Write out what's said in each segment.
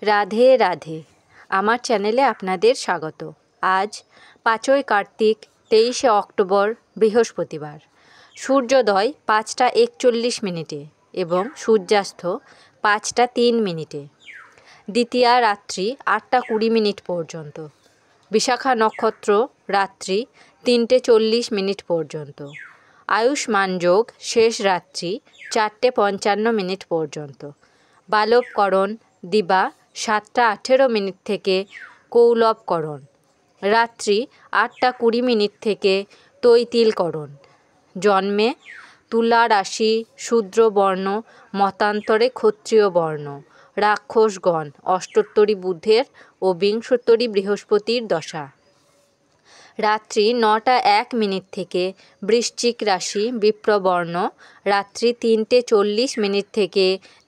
রাধে রাধে। আমার চ্যানেলে আপনাদের স্বাগত। আজ 5ই কার্তিক 23শে অক্টোবর বৃহস্পতিবার। সূর্যোদয় 5টা 41 মিনিটে এবং সূর্যাস্ত 5টা 3 মিনিটে। দ্বিতীয়া রাত্রি 8টা 20 মিনিট পর্যন্ত। বিশাখা নক্ষত্র রাত্রি 3টে 40 মিনিট পর্যন্ত। আয়ুষ্মান যোগ শেষ রাত্রি 4টে 55 মিনিট পর্যন্ত। বালবকরণ দিবা 7টা 18 মিনিট থেকে কৌলবকরণ। রাত্রি 8টা 20 মিনিট থেকে তৈতিলকরণ। জন্মে তুলা রাশি শূদ্র বর্ণ, মতান্তরে ক্ষত্রিয় বর্ণ। রাক্ষসগণ অষ্টোত্তরী বুধের ও বিংশোত্তরী বৃহস্পতির দশা। রাত্রি 9টা 1 মিনিট থেকে বৃশ্চিক রাশি বিপ্রবর্ণ। রাত্রি 3টে 40 মিনিট থেকে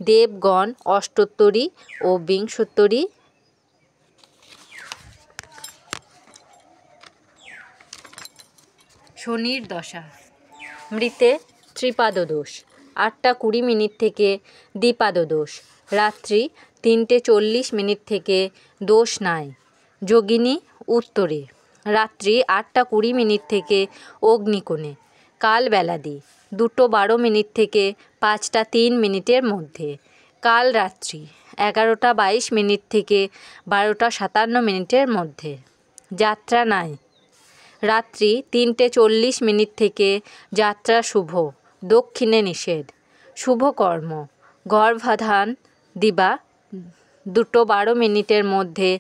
দেবগণ অষ্টোত্তরী ও বিংশোত্তরী। শনির দশা। মৃতে ত্রিপাদ দোষ 8টা 20 মিনিট থেকে দ্বিপাদ দোষ। রাত্রি 3টে 40 মিনিট থেকে দোষ নাই। যোগিনী উত্তরে। রাত্রি 8টা 20 মিনিট থেকে অগ্নিকোণে। কাল বেলাদি 2টো 12 মিনিট থেকে 5টা 3 মিনিটের মধ্যে। কাল রাত্রি 11টা 22 মিনিট থেকে 12টা 57 মিনিটের মধ্যে। যাত্রা নাই। রাত্রি 3টে 40 মিনিট থেকে যাত্রা শুভ, দক্ষিণে নিষেধ। শুভকর্ম গর্ভাধান দিবা 2টো 12 মিনিটের মধ্যে।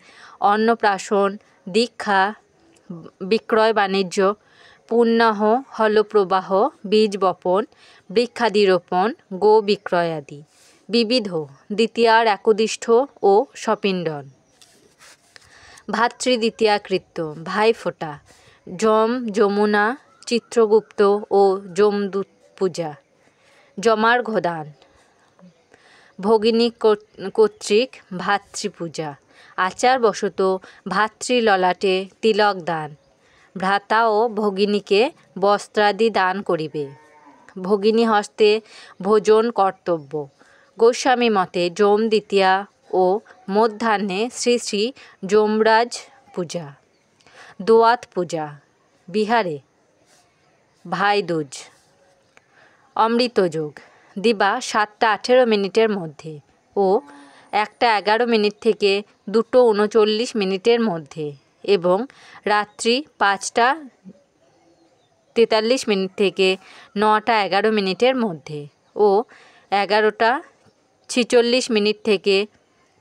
অন্নপ্রাশন, দীক্ষা, বিক্রয় বাণিজ্য, পুণ্যাহ, হলপ্রবাহ, বীজ বপন, বৃক্ষাদিরোপণ, গো বিক্রয় আদি। বিবিধ দ্বিতীয়ার একদিষ্ঠ ও সপিণ্ডন। ভাতৃদ্বিতীয়া কৃত্য ভাইফোঁটা। যম, যমুনা, চিত্রগুপ্ত ও যমদূত পূজা। যমার্ঘ্যদান ভগিনী কর্তৃক ভাতৃপূজা। আচারবশত ভাতৃললাটে তিলক দান। ভ্রাতা ও ভগিনীকে বস্ত্রাদি দান করিবে। ভগিনী হস্তে ভোজন কর্তব্য। গোস্বামী মতে যম দ্বিতীয়া ও মধ্যাহ্নে শ্রী শ্রী যমরাজ পূজা। দোয়াত পূজা বিহারে। ভাইদুজ। অমৃতযোগ দিবা 7টা 18 মিনিটের মধ্যে ও 1টা 11 মিনিট থেকে 2টো 39 মিনিটের মধ্যে এবং রাত্রি 5টা 43 মিনিট থেকে 9টা 11 মিনিটের মধ্যে ও 11টা 46 মিনিট থেকে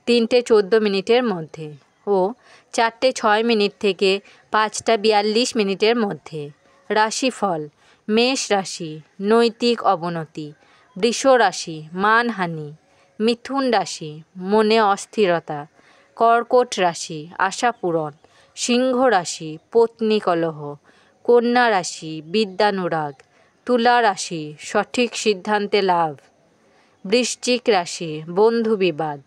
3টে 14 মিনিটের মধ্যে ও 4টে 6 মিনিট থেকে 5টা 42 মিনিটের মধ্যে। রাশিফল মেষ রাশি নৈতিক অবনতি। বৃষ রাশি মানহানি। মিথুন রাশি মনে অস্থিরতা। কর্কট রাশি আশাপূরণ। সিংহ রাশি পত্নী কলহ। কন্যা রাশি বিদ্যানুরাগ। তুলা রাশি সঠিক সিদ্ধান্তে লাভ। বৃশ্চিক রাশি বন্ধু বিবাদ।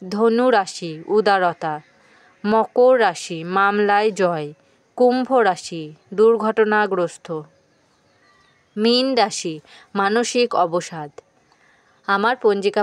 ধনু রাশি উদারতা। মকর রাশি মামলায় জয়। কুম্ভ রাশি দুর্ঘটনাগ্রস্ত। মীন রাশি মানসিক অবসাদ। আমার পঞ্জিকা